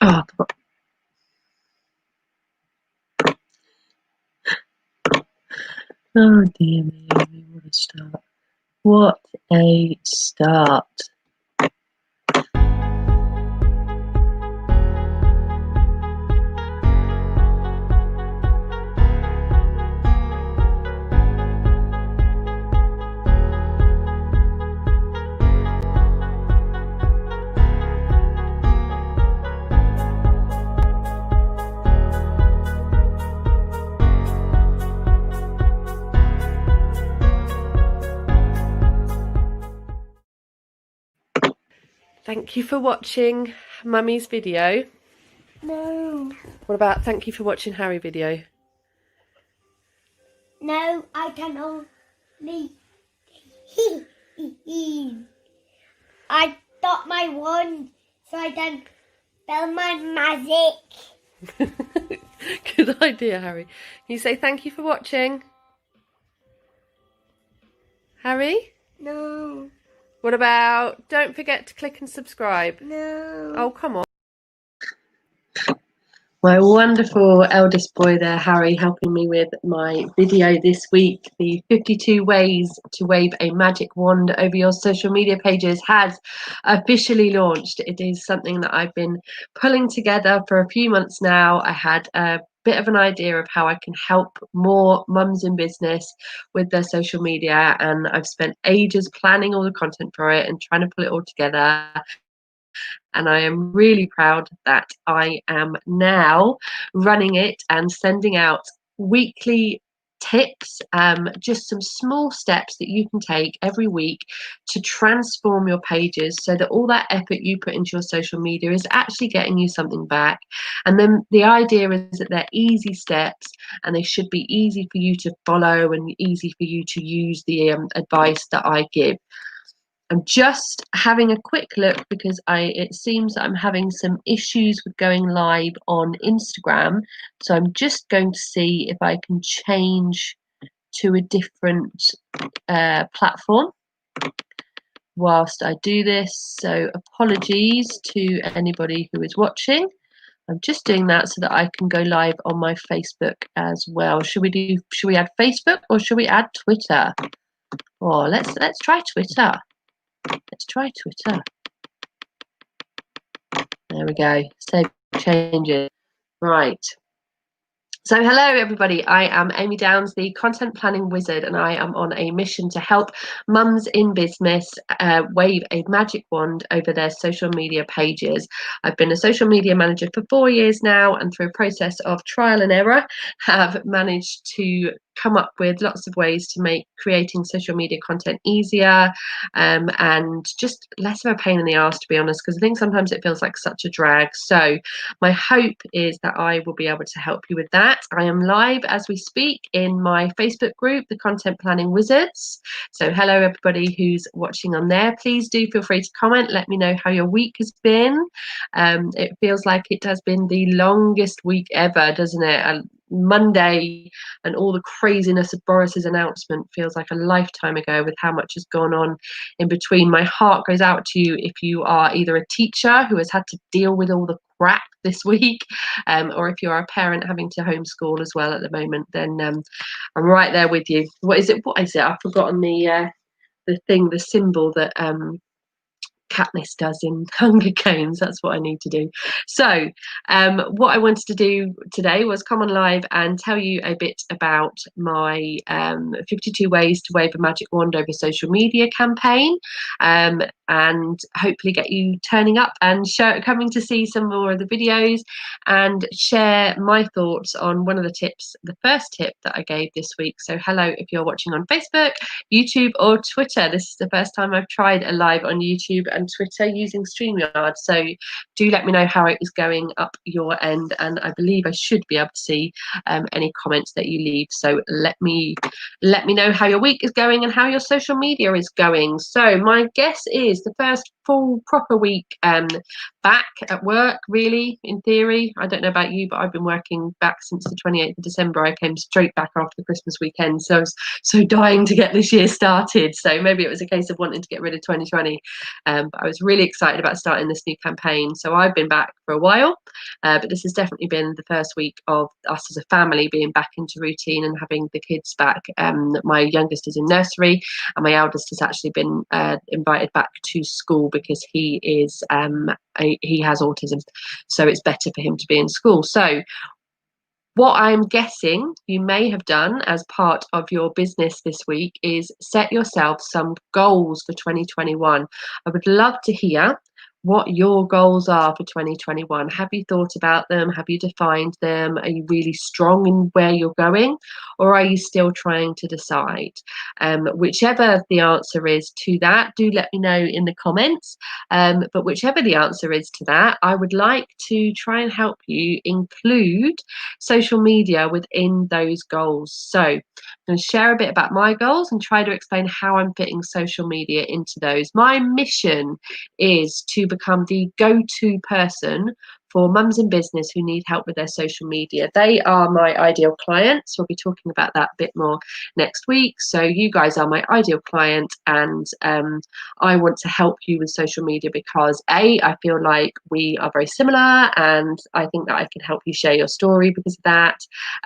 Oh, oh dear me, what a start. What a start. Thank you for watching Mummy's video. No. What about thank you for watching Harry video? No, I can only. I got my wand so I can spell my magic. Good idea, Harry. Can you say thank you for watching? Harry? No. What about don't forget to click and subscribe? No. Oh, come on. My wonderful eldest boy there, Harry, helping me with my video this week. The 52 ways to wave a magic wand over your social media pages has officially launched. It is something that I've been pulling together for a few months now. I had a bit of an idea of how I can help more mums in business with their social media, and I've spent ages planning all the content for it and trying to pull it all together. And I am really proud that I am now running it and sending out weekly tips, just some small steps that you can take every week to transform your pages so that all that effort you put into your social media is actually getting you something back. And then the idea is that they're easy steps and they should be easy for you to follow and easy for you to use the advice that I give. I'm just having a quick look because it seems that I'm having some issues with going live on Instagram. So I'm just going to see if I can change to a different platform whilst I do this. So apologies to anybody who is watching. I'm just doing that so that I can go live on my Facebook as well. Should we add Facebook or should we add Twitter? Oh, let's try Twitter. Let's try Twitter. There we go. Save changes. Right. So hello everybody, I am Amy Downs, the content planning wizard, and I am on a mission to help mums in business wave a magic wand over their social media pages. I've been a social media manager for 4 years now, and through a process of trial and error have managed to come up with lots of ways to make creating social media content easier and just less of a pain in the arse, to be honest, because I think sometimes it feels like such a drag. So my hope is that I will be able to help you with that. I am live as we speak in my Facebook group, the Content Planning Wizards. So hello everybody who's watching on there. Please do feel free to comment. Let me know how your week has been. It feels like it has been the longest week ever, doesn't it? Monday and all the craziness of Boris's announcement feels like a lifetime ago with how much has gone on in between. My heart goes out to you if you are either a teacher who has had to deal with all the crap this week, or if you're a parent having to homeschool as well at the moment, then I'm right there with you. What is it? I've forgotten the thing, the symbol that Katniss does in Hunger Games. That's what I need to do. So what I wanted to do today was come on live and tell you a bit about my 52 ways to wave a magic wand over social media campaign, and hopefully get you turning up and coming to see some more of the videos and share my thoughts on one of the tips, the first tip that I gave this week. So hello if you're watching on Facebook, YouTube or Twitter. This is the first time I've tried a live on YouTube and Twitter using StreamYard, so do let me know how it is going up your end, and I believe I should be able to see any comments that you leave. So let me know how your week is going and how your social media is going. So my guess is the first full proper week back at work, really, in theory. I don't know about you, but I've been working back since the 28th of December. I came straight back after the Christmas weekend, so I was so dying to get this year started. So maybe it was a case of wanting to get rid of 2020, but I was really excited about starting this new campaign. So I've been back for a while, but this has definitely been the first week of us as a family being back into routine and having the kids back. My youngest is in nursery, and my eldest has actually been invited back to school because he is he has autism, so it's better for him to be in school. So what I'm guessing you may have done as part of your business this week is set yourself some goals for 2021. I would love to hear what your goals are for 2021. Have you thought about them? Have you defined them? Are you really strong in where you're going, or are you still trying to decide? Whichever the answer is to that, do let me know in the comments. But whichever the answer is to that, I would like to try and help you include social media within those goals. So I'm going to share a bit about my goals and try to explain how I'm fitting social media into those. My mission is to become the go-to person for mums in business who need help with their social media. They are my ideal clients. We'll be talking about that a bit more next week. So you guys are my ideal client, and I want to help you with social media because I feel like we are very similar, and I think that I can help you share your story because of that.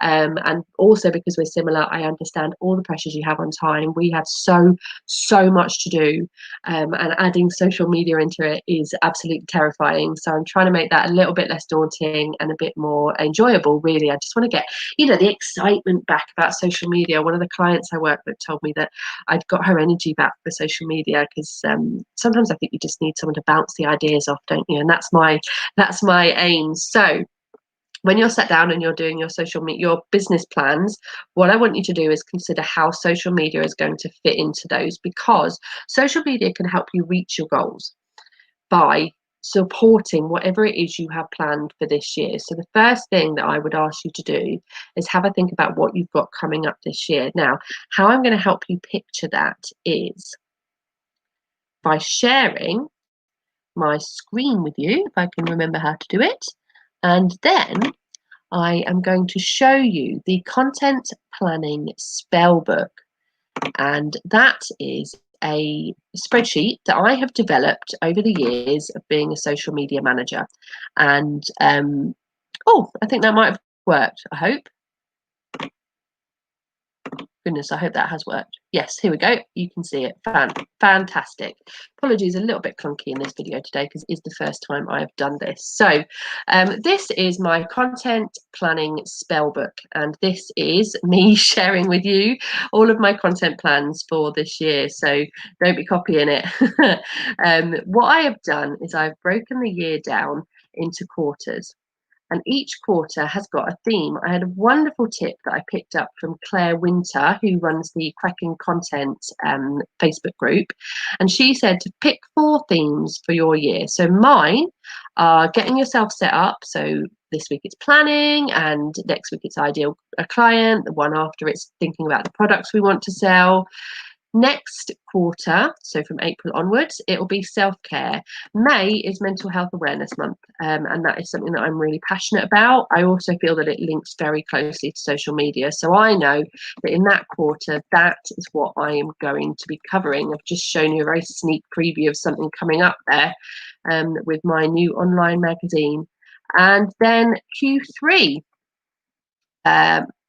And also because we're similar, I understand all the pressures you have on time. We have so much to do, and adding social media into it is absolutely terrifying. So I'm trying to make that a little bit less daunting and a bit more enjoyable, really. I just want to get, the excitement back about social media. One of the clients I work with told me that I'd got her energy back for social media because sometimes I think you just need someone to bounce the ideas off, don't you? And that's my aim. So when you're sat down and you're doing your your business plans, what I want you to do is consider how social media is going to fit into those, because social media can help you reach your goals by supporting whatever it is you have planned for this year. So the first thing that I would ask you to do is have a think about what you've got coming up this year. Now, how I'm going to help you picture that is by sharing my screen with you, if I can remember how to do it. And then I am going to show you the content planning spellbook. And that is a spreadsheet that I have developed over the years of being a social media manager. And I think that might have worked, I hope. Goodness, I hope that has worked. Yes, here we go. You can see it. Fantastic. Apologies, a little bit clunky in this video today because it is the first time I've done this. So this is my content planning spellbook, and this is me sharing with you all of my content plans for this year. So don't be copying it. What I have done is I've broken the year down into quarters, and each quarter has got a theme. I had a wonderful tip that I picked up from Claire Winter, who runs the Cracking Content Facebook group, and she said to pick 4 themes for your year. So mine are getting yourself set up. So this week it's planning, and next week it's ideal a client. The one after it's thinking about the products we want to sell. Next quarter, so from April onwards, it will be self-care. May is Mental Health Awareness Month, and that is something that I'm really passionate about. I also feel that it links very closely to social media. So I know that in that quarter, that is what I am going to be covering. I've just shown you a very sneak preview of something coming up there with my new online magazine. And then Q3,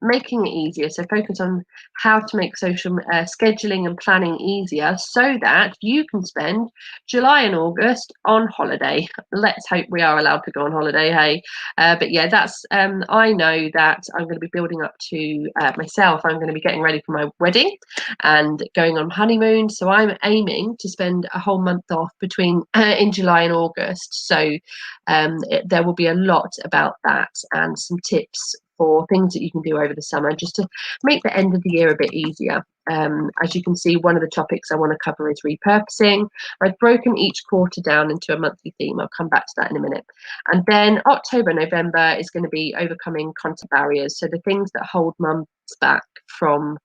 making it easier. So focus on how to make social scheduling and planning easier so that you can spend July and August on holiday. Let's hope we are allowed to go on holiday, hey. But yeah, that's I know that I'm going to be building up to myself. I'm going to be getting ready for my wedding and going on honeymoon. So I'm aiming to spend a whole month off between in July and August. So there will be a lot about that and some tips for things that you can do over the summer just to make the end of the year a bit easier. As you can see, one of the topics I want to cover is repurposing. I've broken each quarter down into a monthly theme. I'll come back to that in a minute. And then October, November is going to be overcoming content barriers. So the things that hold mums back from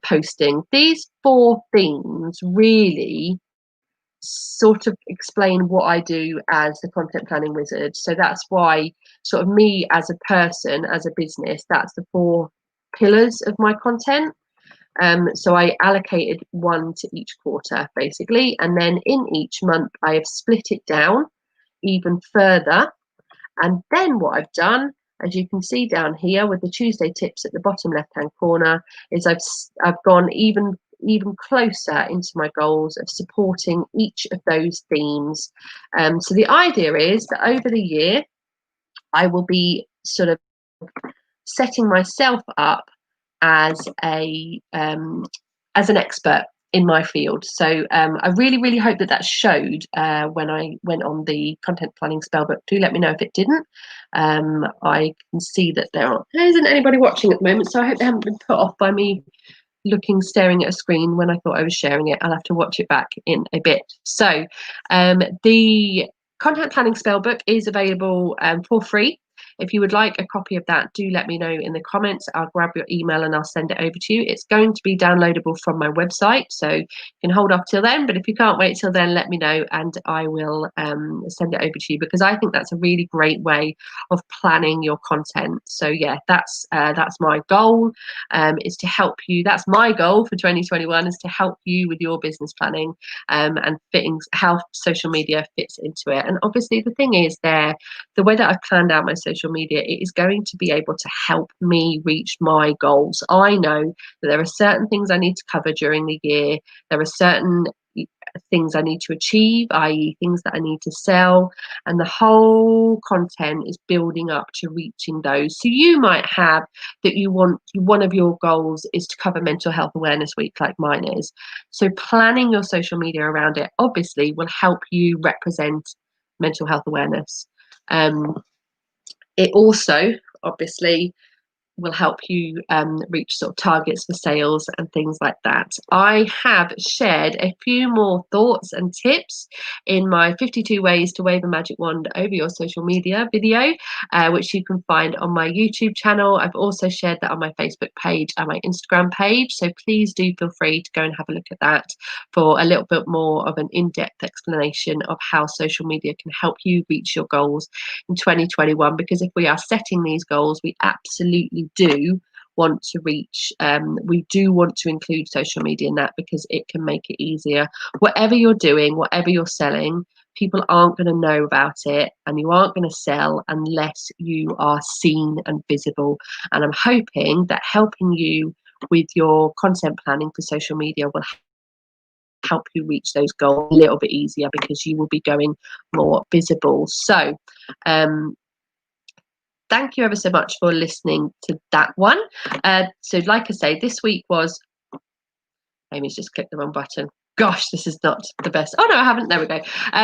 posting. These 4 themes really sort of explain what I do as the content planning wizard. So that's why sort of me as a person, as a business, that's the 4 pillars of my content. So I allocated one to each quarter basically, and then in each month I have split it down even further. And then what I've done, as you can see down here with the Tuesday tips at the bottom left hand corner, is I've gone even closer into my goals of supporting each of those themes. So the idea is that over the year I will be sort of setting myself up as an expert in my field. So I really hope that showed when I went on the content planning spellbook. Do let me know if it didn't. I can see that there isn't anybody watching at the moment, so I hope they haven't been put off by me staring at a screen when I thought I was sharing it. I'll have to watch it back in a bit. So the content planning spellbook is available for free. If you would like a copy of that, do let me know in the comments. I'll grab your email and I'll send it over to you. It's going to be downloadable from my website, so you can hold off till then. But if you can't wait till then, let me know and I will send it over to you, because I think that's a really great way of planning your content. So yeah, that's my goal, is to help you. That's my goal for 2021, is to help you with your business planning and fitting how social media fits into it. And obviously the thing is, the way that I've planned out my social media, it is going to be able to help me reach my goals. I know that there are certain things I need to cover during the year. There are certain things I need to achieve, i.e. things that I need to sell, and the whole content is building up to reaching those. So you might have that one of your goals is to cover Mental Health Awareness Week, like mine is. So planning your social media around it obviously will help you represent mental health awareness. It also obviously will help you reach sort of targets for sales and things like that. I have shared a few more thoughts and tips in my 52 ways to wave a magic wand over your social media video, which you can find on my YouTube channel. I've also shared that on my Facebook page and my Instagram page, so please do feel free to go and have a look at that for a little bit more of an in-depth explanation of how social media can help you reach your goals in 2021. Because if we are setting these goals, we absolutely do want to reach, we do want to include social media in that, because it can make it easier. Whatever you're doing, whatever you're selling, people aren't going to know about it, and you aren't going to sell unless you are seen and visible. And I'm hoping that helping you with your content planning for social media will help you reach those goals a little bit easier, because you will be going more visible. So thank you ever so much for listening to that one. So like I say, this week was, Amy's just clicked the wrong button. Gosh, this is not the best. Oh no, I haven't. There we go.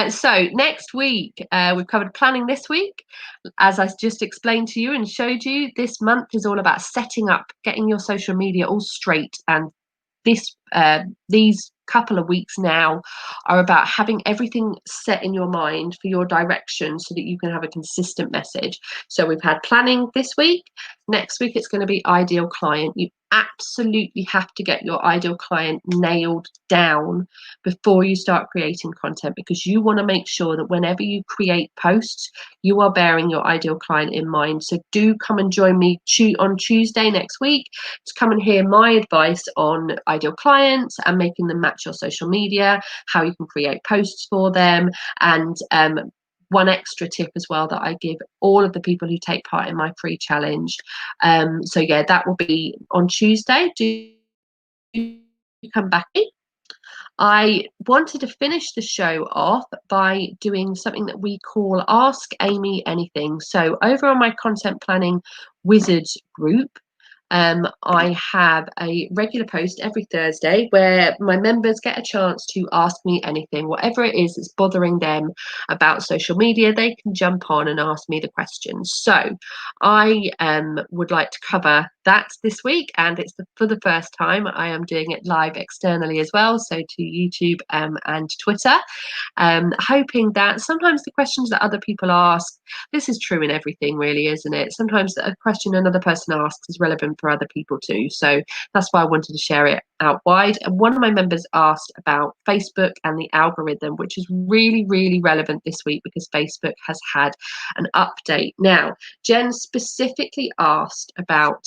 So next week, we've covered planning this week. As I just explained to you and showed you, this month is all about setting up, getting your social media all straight. And these couple of weeks now are about having everything set in your mind for your direction, so that you can have a consistent message. So we've had planning this week. Next week it's going to be ideal client. You absolutely have to get your ideal client nailed down before you start creating content, because you want to make sure that whenever you create posts, you are bearing your ideal client in mind. So do come and join me on Tuesday next week to come and hear my advice on ideal clients and making them match your social media, how you can create posts for them, and one extra tip as well that I give all of the people who take part in my free challenge. So yeah, that will be on Tuesday. Do come back in. I wanted to finish the show off by doing something that we call Ask Amy Anything. So over on my Content Planning Wizards group, I have a regular post every Thursday where my members get a chance to ask me anything, whatever it is that's bothering them about social media. They can jump on and ask me the questions. So I would like to cover that this week, and it's for the first time I am doing it live externally as well, so to YouTube and Twitter. Hoping that sometimes the questions that other people ask, this is true in everything really, isn't it? Sometimes a question another person asks is relevant for other people too. So that's why I wanted to share it out wide. And one of my members asked about Facebook and the algorithm, which is really, really relevant this week because Facebook has had an update. Now, Jen specifically asked about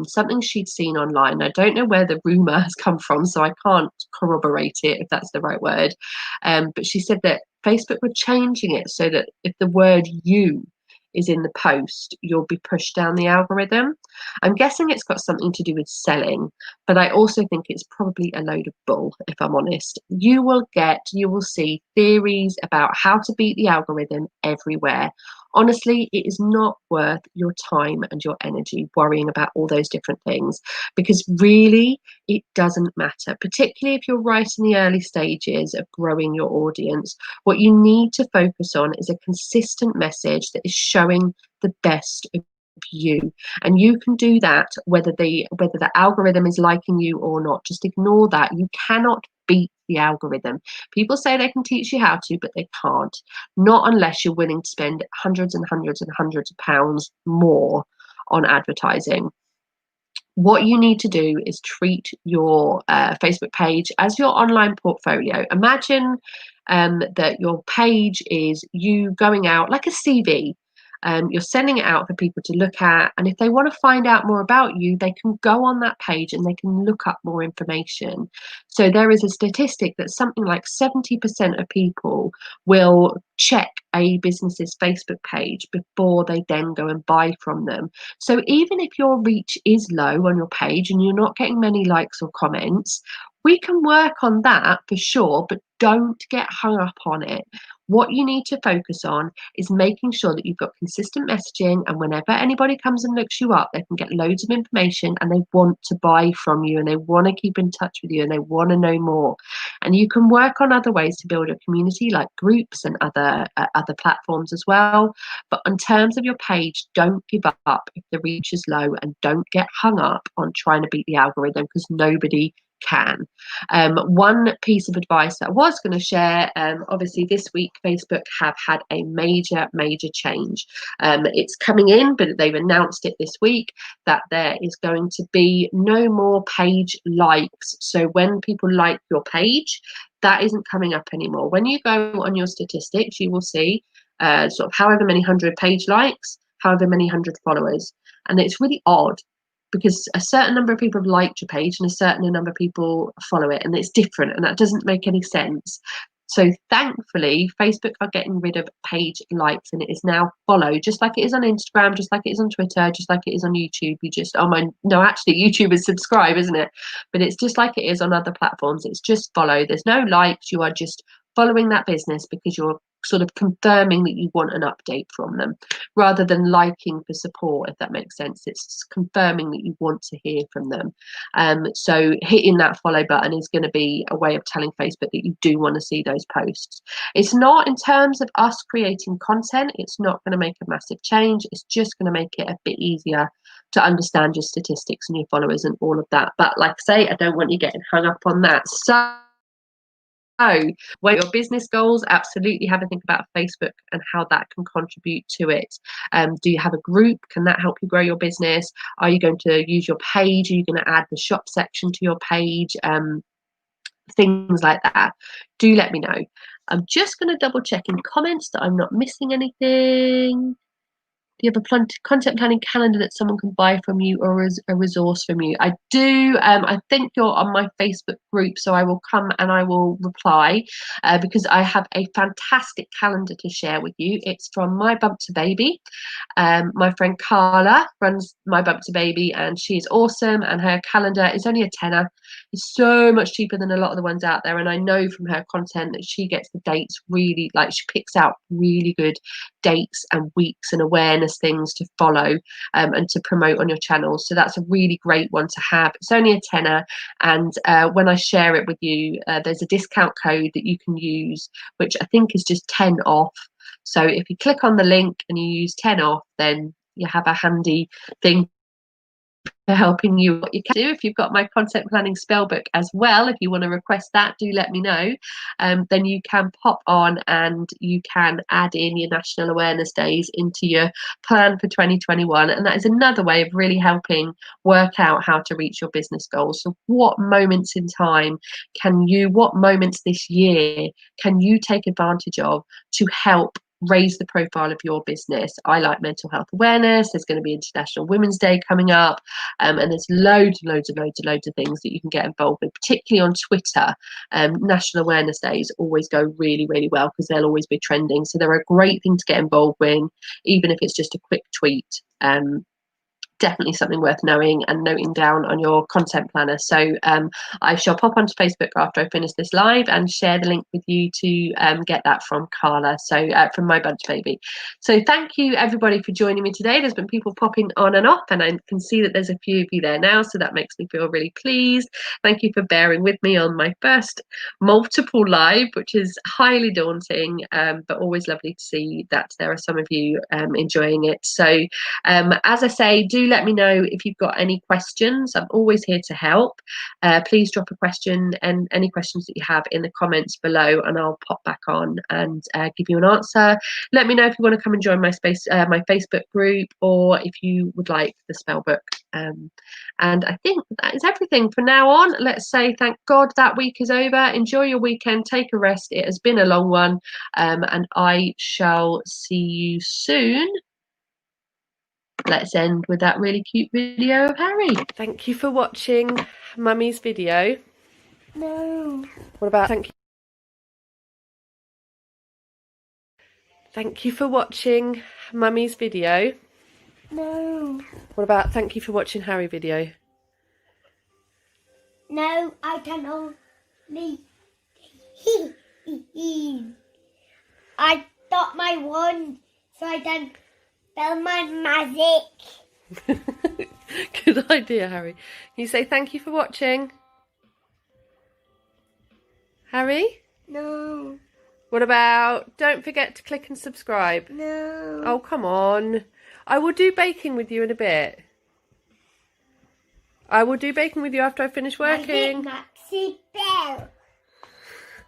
something she'd seen online. I don't know where the rumor has come from, so I can't corroborate it if that's the right word. But she said that Facebook were changing it so that if the word "you" is in the post, you'll be pushed down the algorithm. I'm guessing it's got something to do with selling, but I also think it's probably a load of bull, if I'm honest. You will see theories about how to beat the algorithm everywhere. Honestly, it is not worth your time and your energy worrying about all those different things, because really it doesn't matter, particularly if you're right in the early stages of growing your audience. What you need to focus on is a consistent message that is showing the best of you, and you can do that whether the algorithm is liking you or not. Just ignore that. You cannot beat the algorithm. People say they can teach you how to, but they can't, not unless you're willing to spend hundreds and hundreds and hundreds of pounds more on advertising. What you need to do is treat your Facebook page as your online portfolio. Imagine that your page is you going out like a CV. You're sending it out for people to look at, and if they want to find out more about you, they can go on that page and they can look up more information. So there is a statistic that something like 70% of people will check a business's Facebook page before they then go and buy from them. So even if your reach is low on your page and you're not getting many likes or comments, we can work on that for sure, but don't get hung up on it. What you need to focus on is making sure that you've got consistent messaging, and whenever anybody comes and looks you up, they can get loads of information and they want to buy from you and they want to keep in touch with you and they want to know more. And you can work on other ways to build a community like groups and other platforms as well. But in terms of your page, don't give up if the reach is low, and don't get hung up on trying to beat the algorithm, because nobody can. One piece of advice that I was going to share, obviously this week Facebook have had a major change. It's coming in, but they've announced it this week that there is going to be no more page likes. So when people like your page, that isn't coming up anymore. When you go on your statistics, you will see sort of however many hundred page likes, however many hundred followers. And it's really odd, because a certain number of people have liked your page and a certain number of people follow it, and it's different, and that doesn't make any sense. So thankfully Facebook are getting rid of page likes, and it is now follow, just like it is on Instagram, just like it is on Twitter, just like it is on YouTube. You just no, actually YouTube is subscribe, isn't it? But it's just like it is on other platforms. It's just follow. There's no likes. You are just following that business because you're sort of confirming that you want an update from them, rather than liking for support, if that makes sense. It's confirming that you want to hear from them. So hitting that follow button is going to be a way of telling Facebook that you do want to see those posts. It's not, in terms of us creating content, it's not going to make a massive change. It's just going to make it a bit easier to understand your statistics and your followers and all of that. But like I say, I don't want you getting hung up on that. So when your business goals, absolutely have a think about Facebook and how that can contribute to it. Do you have a group? Can that help you grow your business? Are you going to use your page? Are you going to add the shop section to your page? Things like that. Do let me know. I'm just going to double check in comments that I'm not missing anything. Do you have a content planning calendar that someone can buy from you, or is a resource from you? I do. I think you're on my Facebook group, so I will come and I will reply because I have a fantastic calendar to share with you. It's from My Bump to Baby. My friend Carla runs My Bump to Baby, and she is awesome, and her calendar is only a tenner. It's so much cheaper than a lot of the ones out there, and I know from her content that she gets the dates really, like, she picks out really good dates and weeks and awareness things to follow and to promote on your channel. So that's a really great one to have. It's only a tenner, and when I share it with you, there's a discount code that you can use, which I think is just 10 off. So if you click on the link and you use 10 off, then you have a handy thing for helping you what you can do. If you've got my content planning spellbook as well, if you want to request that, do let me know. Then you can pop on and you can add in your national awareness days into your plan for 2021, and that is another way of really helping work out how to reach your business goals. So what moments in time what moments this year can you take advantage of to help raise the profile of your business? I like mental health awareness. There's going to be International Women's Day coming up, and there's loads of things that you can get involved with, particularly on Twitter. National Awareness Days always go really, really well because they'll always be trending. So they're a great thing to get involved with, even if it's just a quick tweet. Definitely something worth knowing and noting down on your content planner. So I shall pop onto Facebook after I finish this live and share the link with you to get that from Carla, so from My Bunch Baby. So thank you everybody for joining me today. There's been people popping on and off, and I can see that there's a few of you there now, so that makes me feel really pleased. Thank you for bearing with me on my first multiple live, which is highly daunting, but always lovely to see that there are some of you enjoying it. So as I say, do let me know if you've got any questions. I'm always here to help. Please drop a question and any questions that you have in the comments below, and I'll pop back on and give you an answer. Let me know if you want to come and join my my Facebook group, or if you would like the spell book. And I think that is everything for now on. Let's say thank God that week is over. Enjoy your weekend. Take a rest. It has been a long one, and I shall see you soon. Let's end with that really cute video of Harry. Thank you for watching Mummy's video. No. What about thank you for watching Mummy's video. No. What about thank you for watching Harry video? No, I can only. I got my wand, so I can spell my magic. Good idea, Harry. Can you say thank you for watching? Harry? No. What about don't forget to click and subscribe? No. Oh, come on. I will do baking with you in a bit. I will do baking with you after I finish working. Maxi Bell.